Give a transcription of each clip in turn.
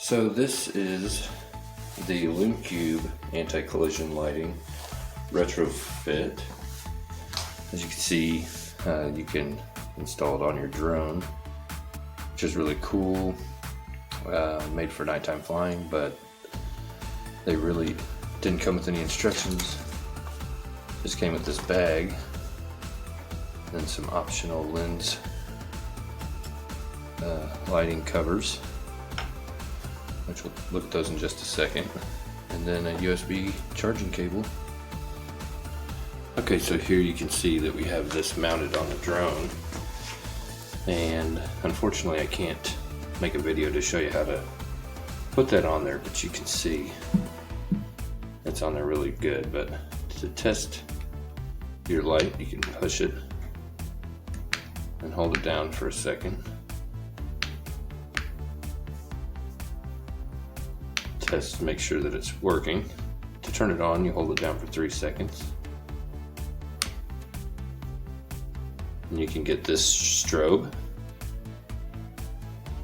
So this is the Lume anti-collision lighting retrofit. As you can see, you can install it on your drone, which is really cool. Made for nighttime flying, but they really didn't come with any instructions. Just came with this bag and some optional lens lighting covers, which we'll look at those in just a second, and then a USB charging cable. Okay, so here you can see that we have this mounted on the drone, and unfortunately I can't make a video to show you how to put that on there, but you can see it's on there really good. But to test your light, you can push it and hold it down for a second. Test to make sure that it's working. To turn it on, you hold it down for 3 seconds. And you can get this strobe.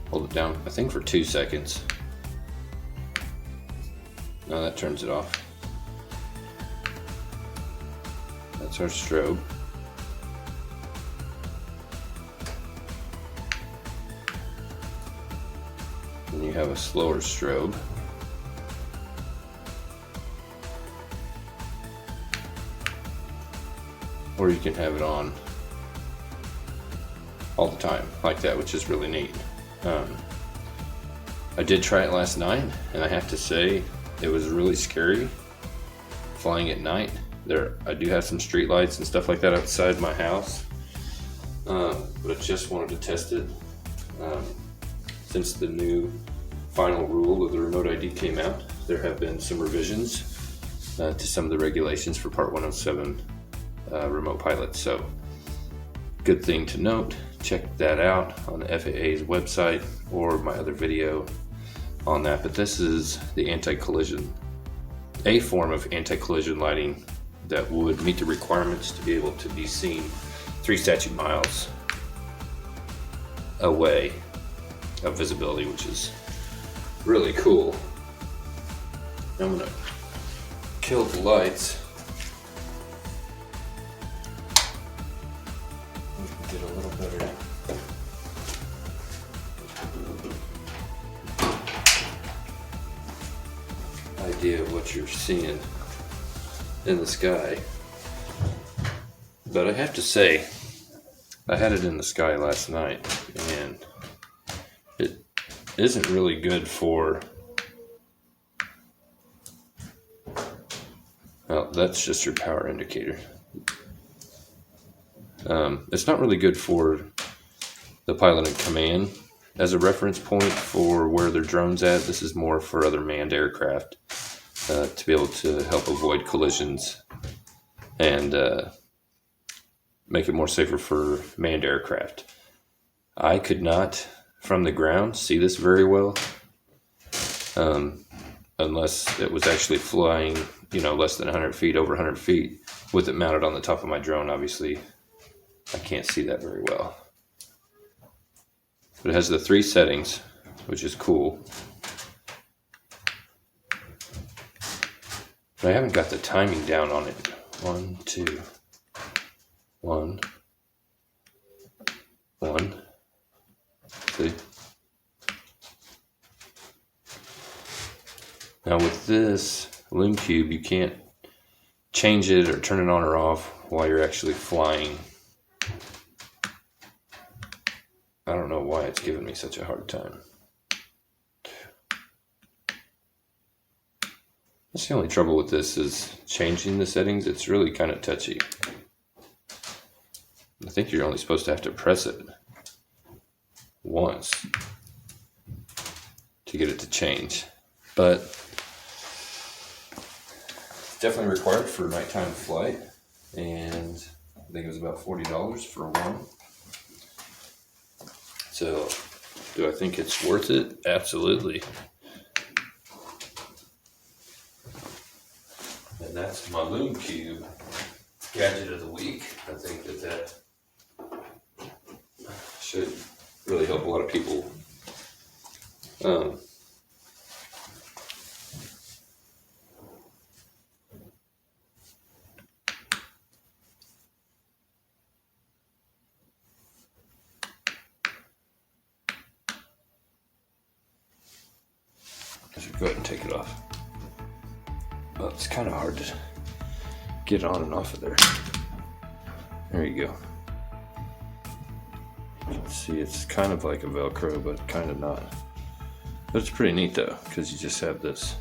Hold it down, I think, for 2 seconds. Now that turns it off. That's our strobe. And you have a slower strobe. Or you can have it on all the time like that, which is really neat. I did try it last night, and I have to say it was really scary flying at night. I do have some street lights and stuff like that outside my house, but I just wanted to test it. Since the new final rule of the remote ID came out, there have been some revisions to some of the regulations for Part 107 remote pilots. So good thing to note. Check that out on the FAA's website or my other video on that. But this is the anti-collision, a form of anti-collision lighting that would meet the requirements to be able to be seen 3 statute miles away of visibility, which is really cool. I'm gonna kill the lights. We can get a little better idea of what you're seeing in the sky. But I have to say, I had it in the sky last night, and it isn't really good for, well, that's just your power indicator. It's not really good for the pilot in command as a reference point for where their drone's at. This is more for other manned aircraft to be able to help avoid collisions and make it more safer for manned aircraft. I could not, from the ground, see this very well unless it was actually flying, less than 100 feet, over 100 feet, with it mounted on the top of my drone. Obviously, I can't see that very well. But it has the 3 settings, which is cool. But I haven't got the timing down on it. 1, 2, 1, 1. See? Now with this Lume, you can't change it or turn it on or off while you're actually flying. I don't know why it's giving me such a hard time. That's the only trouble with this, is changing the settings. It's really kind of touchy. I think you're only supposed to have to press it once to get it to change. But it's definitely required for nighttime flight, and I think it was about $40 for one. So, do I think it's worth it? Absolutely. And that's my Lume gadget of the week. I think that should really help a lot of people So go ahead and take it off. Well, it's kind of hard to get on and off of there. There you go. You can see it's kind of like a Velcro, but kind of not. But it's pretty neat though, because you just have this.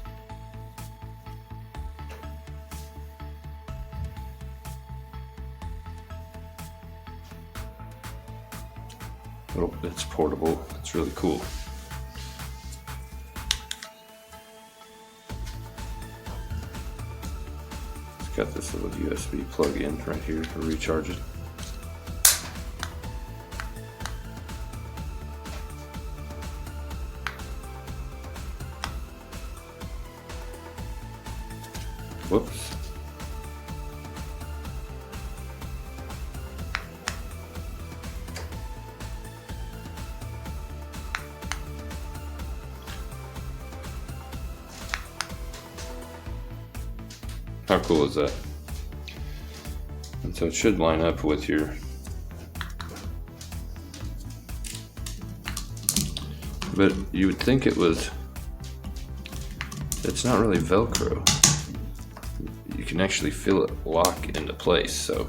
It's portable. It's really cool. It's got this little USB plug-in right here to recharge it. Whoops. How cool is that? And so it should line up with your, but you would think it was, it's not really Velcro. You can actually feel it lock into place. So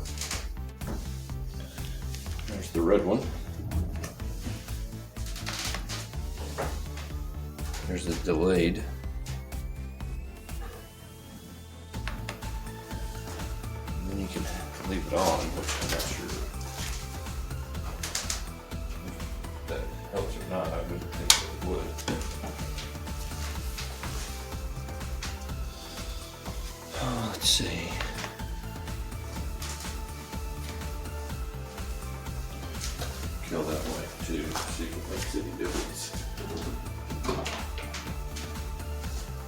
there's the red one. There's the delayed. And then you can leave it on, which I'm not sure if that helps or not. I wouldn't think it would. Let's see. Go that way too, see if it makes any difference.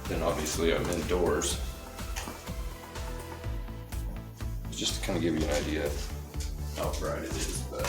Then obviously I'm indoors. Just to kind of give you an idea of how bright it is, but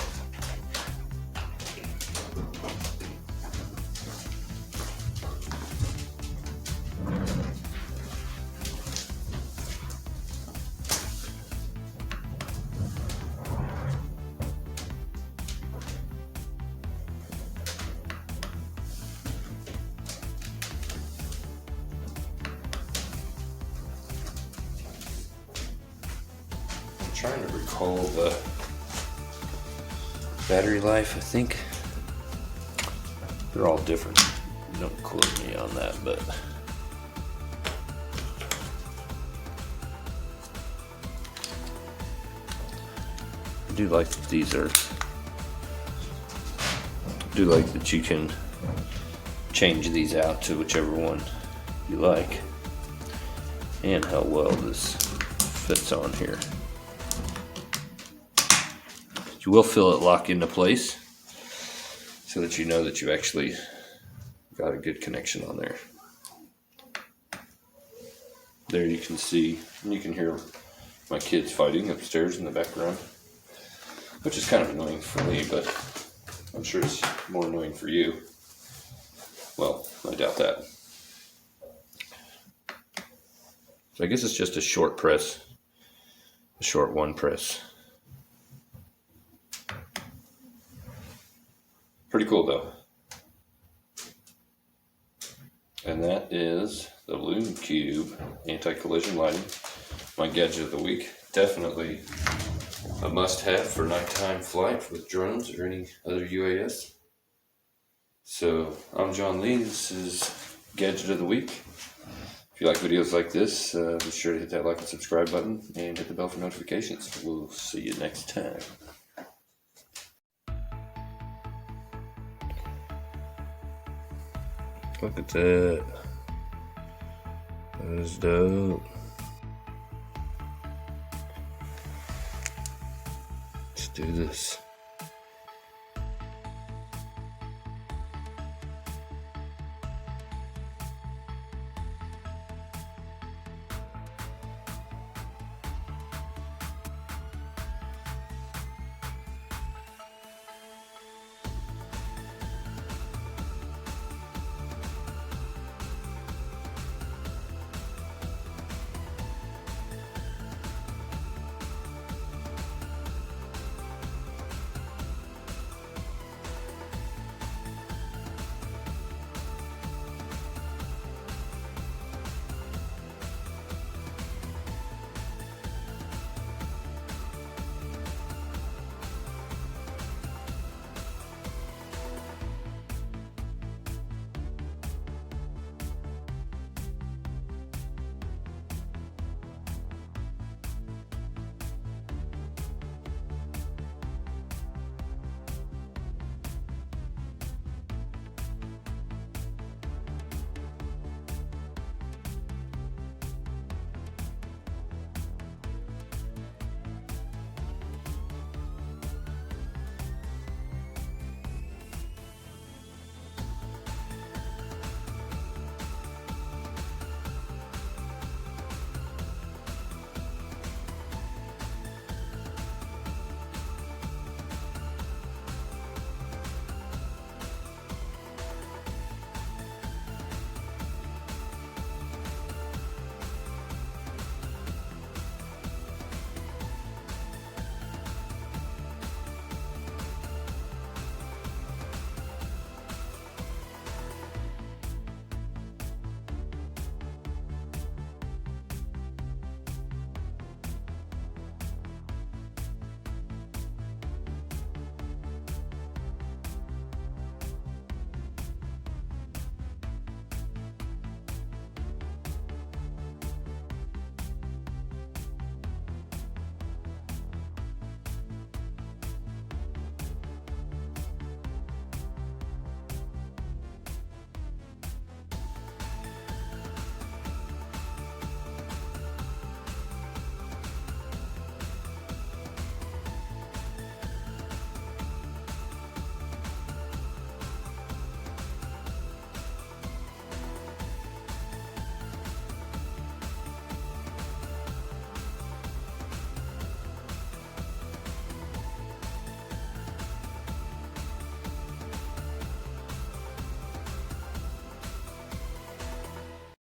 trying to recall the battery life. I think they're all different. Don't quote me on that, but I do like that these are. I do like that you can change these out to whichever one you like, and how well this fits on here. You will feel it lock into place so that you know that you actually got a good connection on there. There you can see, and you can hear my kids fighting upstairs in the background, which is kind of annoying for me, but I'm sure it's more annoying for you. Well, I doubt that. So I guess it's just a short press, a short one press. Pretty cool though. And that is the Lume Cube anti-collision lighting. My gadget of the week. Definitely a must-have for nighttime flight with drones or any other UAS. So I'm John Lee. This is Gadget of the Week. If you like videos like this, be sure to hit that like and subscribe button and hit the bell for notifications. We'll see you next time. Look at that. That is dope. Let's do this.